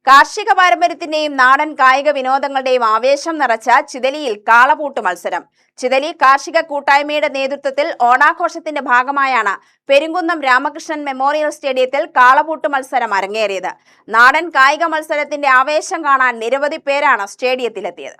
കാർഷിക പാരമ്പര്യത്തിന്റെയും നാടൻ കായിക വിനോദങ്ങളുടെയും ആവേശം നിറച്ച ചിതലിയിൽ കാളപൂട്ട് മത്സരം. ചിതലി കാർഷിക കൂട്ടായ്മയുടെ നേതൃത്വത്തിൽ ഓണാഘോഷത്തിന്റെ ഭാഗമായാണ് പെരുങ്കുന്നം രാമകൃഷ്ണൻ മെമ്മോറിയൽ സ്റ്റേഡിയത്തിൽ കാളപൂട്ട് മത്സരം അരങ്ങേറിയത്. നാടൻ കായിക മത്സരത്തിന്റെ ആവേശം കാണാൻ നിരവധി പേരാണ് സ്റ്റേഡിയത്തിലെത്തിയത്.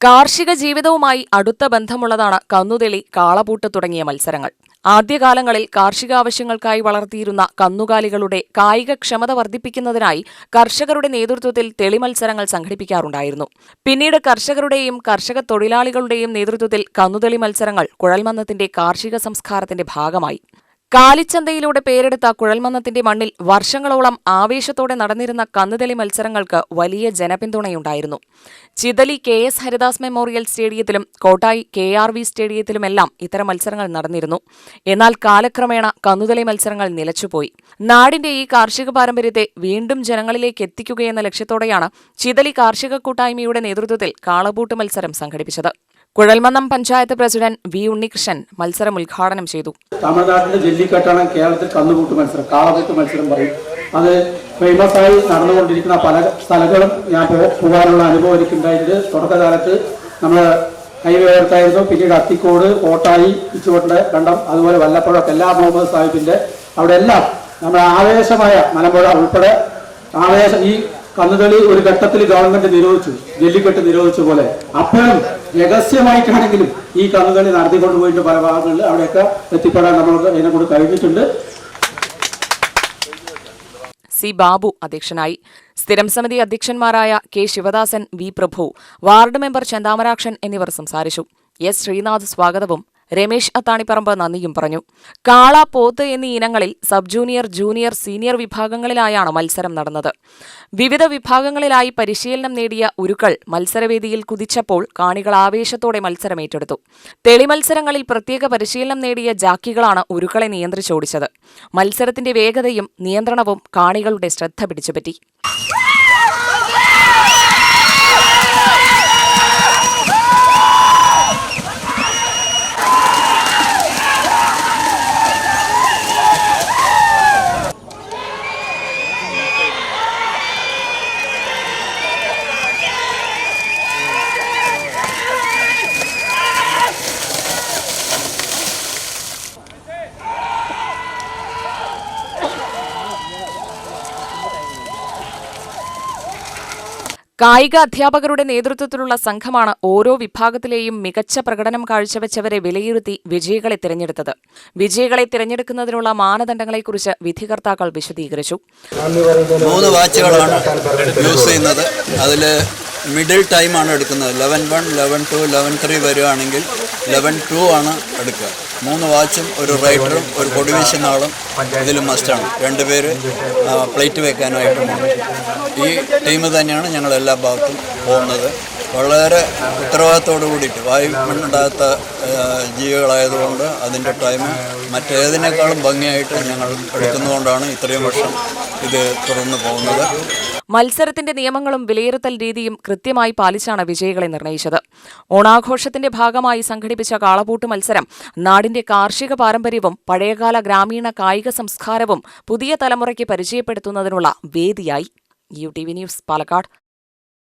കാർഷിക ജീവിതവുമായി അടുത്ത ബന്ധമുള്ളതാണ് കന്നുതെളി, കാളപൂട്ട് തുടങ്ങിയ മത്സരങ്ങൾ. ആദ്യകാലങ്ങളിൽ കാർഷികാവശ്യങ്ങൾക്കായി വളർത്തിയിരുന്ന കന്നുകാലികളുടെ കായികക്ഷമത വർദ്ധിപ്പിക്കുന്നതിനായി കർഷകരുടെ നേതൃത്വത്തിൽ തെളി മത്സരങ്ങൾ സംഘടിപ്പിക്കാറുണ്ടായിരുന്നു. പിന്നീട് കർഷകരുടെയും കർഷക തൊഴിലാളികളുടെയും നേതൃത്വത്തിൽ കന്നുതെളി മത്സരങ്ങൾ കുഴൽമന്നത്തിന്റെ കാർഷിക സംസ്കാരത്തിന്റെ ഭാഗമായി. കാലിച്ചന്തയിലൂടെ പേരെടുത്ത കുഴൽമന്നത്തിന്റെ മണ്ണിൽ വർഷങ്ങളോളം ആവേശത്തോടെ നടന്നിരുന്ന കന്നുതെളി മത്സരങ്ങൾക്ക് വലിയ ജനപിന്തുണയുണ്ടായിരുന്നു. ചിതലി KS ഹരിദാസ് മെമ്മോറിയൽ സ്റ്റേഡിയത്തിലും കോട്ടായി KRV സ്റ്റേഡിയത്തിലുമെല്ലാം ഇത്തരം മത്സരങ്ങൾ നടന്നിരുന്നു. എന്നാൽ കാലക്രമേണ കന്നുതെളി മത്സരങ്ങൾ നിലച്ചുപോയി. നാടിന്റെ ഈ കാർഷിക പാരമ്പര്യത്തെ വീണ്ടും ജനങ്ങളിലേക്ക് എത്തിക്കുകയെന്ന ലക്ഷ്യത്തോടെയാണ് ചിതലി കാർഷിക കൂട്ടായ്മയുടെ നേതൃത്വത്തിൽ കാളപൂട്ട് മത്സരം സംഘടിപ്പിച്ചത്. Kuzhalmannam panchayat president V. ഉണ്ണികൃഷ്ണൻ മത്സരം ഉദ്ഘാടനം ചെയ്തു. തമിഴ്നാട്ടിലെ ജല്ലിക്കെട്ടാണ് കേരളത്തിൽ കന്നുകൂട്ട് മത്സരം, കാളപൂട്ട് മത്സരം പറയും. അത് ഫേമസായി നടന്നുകൊണ്ടിരിക്കുന്ന പല സ്ഥലങ്ങളും ഞാൻ പോകാനുള്ള അനുഭവം എനിക്കുണ്ടായിട്ട്. തുടക്കകാലത്ത് നമ്മൾ ഹൈവേ ഓർത്തായിരുന്നു, പിന്നീട് അത്തിക്കോട്, കോട്ടായി, ഇച്ചുകൊണ്ട കണ്ടം, അതുപോലെ വല്ലപ്പുഴ എല്ലാ മുഹമ്മദ് സാഹിബിന്റെ അവിടെ എല്ലാം നമ്മൾ ആവേശമായ മലമ്പുഴ ഉൾപ്പെടെ ആവേശം. ഈ കന്നുകളി ഒരു ഘട്ടത്തിൽ ഗവൺമെന്റ് നിരോധിച്ചു, ജല്ലിക്കെട്ട് നിരോധിച്ച പോലെ. അപ്പോഴും രഹസ്യമായിട്ടാണെങ്കിലും ഈ കന്നുകളി നടത്തിക്കൊണ്ടുപോയിട്ട് പല ഭാഗങ്ങളിൽ അവിടെയൊക്കെ എത്തിപ്പെടാൻ നമ്മൾക്ക് അതിനെക്കൂടെ കഴിഞ്ഞിട്ടുണ്ട്. C. ബാബു അധ്യക്ഷനായി. സ്ഥിരം സമിതി അധ്യക്ഷന്മാരായ K. ശിവദാസൻ, V. പ്രഭു, വാർഡ് മെമ്പർ ചന്താമരാക്ഷൻ എന്നിവർ സംസാരിച്ചു. S. ശ്രീനാഥ് സ്വാഗതവും രമേശ് അത്താണിപ്പറമ്പ് നന്ദിയും പറഞ്ഞു. കാള, പോത്ത് എന്നീ ഇനങ്ങളിൽ സബ് ജൂനിയർ, ജൂനിയർ, സീനിയർ വിഭാഗങ്ങളിലായാണ് മത്സരം നടന്നത്. വിവിധ വിഭാഗങ്ങളിലായി പരിശീലനം നേടിയ ഉരുക്കൾ മത്സരവേദിയിൽ കുതിച്ചപ്പോൾ കാണികൾ ആവേശത്തോടെ മത്സരം ഏറ്റെടുത്തു. തെളി മത്സരങ്ങളിൽ പ്രത്യേക പരിശീലനം നേടിയ ജാക്കികളാണ് ഉരുക്കളെ നിയന്ത്രിച്ചോടിച്ചത്. മത്സരത്തിന്റെ വേഗതയും നിയന്ത്രണവും കാണികളുടെ ശ്രദ്ധ പിടിച്ചുപറ്റി. കായിക അധ്യാപകരുടെ നേതൃത്വത്തിലുള്ള സംഘമാണ് ഓരോ വിഭാഗത്തിലെയും മികച്ച പ്രകടനം കാഴ്ചവെച്ചവരെ വിലയിരുത്തി വിജയികളെ തിരഞ്ഞെടുത്തത്. വിജയികളെ തിരഞ്ഞെടുക്കുന്നതിനുള്ള മാനദണ്ഡങ്ങളെക്കുറിച്ച് വിധികർത്താക്കൾ വിശദീകരിച്ചു. 3 വാച്ചുകളാണ് യൂസ് ചെയ്യുന്നത്. അതിൽ മിഡിൽ ടൈമാണ് എടുക്കുന്നത്. 11-1, 11-2, 11-3 വരികയാണെങ്കിൽ 11-2 ആണ് എടുക്കുക. 3 വാച്ചും ഒരു റൈഡറും ഒരു കൊടിവീശുന്ന ആളും ഇതിൽ മസ്റ്റാണ്. 2 പേര് പ്ലേറ്റ് വെക്കാനായിട്ടുമാണ്. ഈ ടീം തന്നെയാണ് ഞങ്ങൾ എല്ലാ ഭാഗത്തും പോകുന്നത്. വളരെ ഉത്തരവാദിത്തോടു കൂടിയിട്ട് വായു മണ്ണുണ്ടാകാത്ത ജീവികളായതുകൊണ്ട് അതിൻ്റെ ടൈം മറ്റേതിനേക്കാളും ഭംഗിയായിട്ട് ഞങ്ങൾ എടുക്കുന്നതുകൊണ്ടാണ് ഇത്രയും വർഷം ഇത് തുടർന്ന് പോകുന്നത്. മത്സരത്തിന്റെ നിയമങ്ങളും വിലയിരുത്തൽ രീതിയും കൃത്യമായി പാലിച്ചാണ് വിജയികളെ നിർണയിച്ചത്. ഓണാഘോഷത്തിന്റെ ഭാഗമായി സംഘടിപ്പിച്ച കാളപൂട്ട് മത്സരം നാടിന്റെ കാർഷിക പാരമ്പര്യവും പഴയകാല ഗ്രാമീണ കായിക സംസ്കാരവും പുതിയ തലമുറയ്ക്ക് പരിചയപ്പെടുത്തുന്നതിനുള്ള വേദിയായി. UTV news, Palakkad.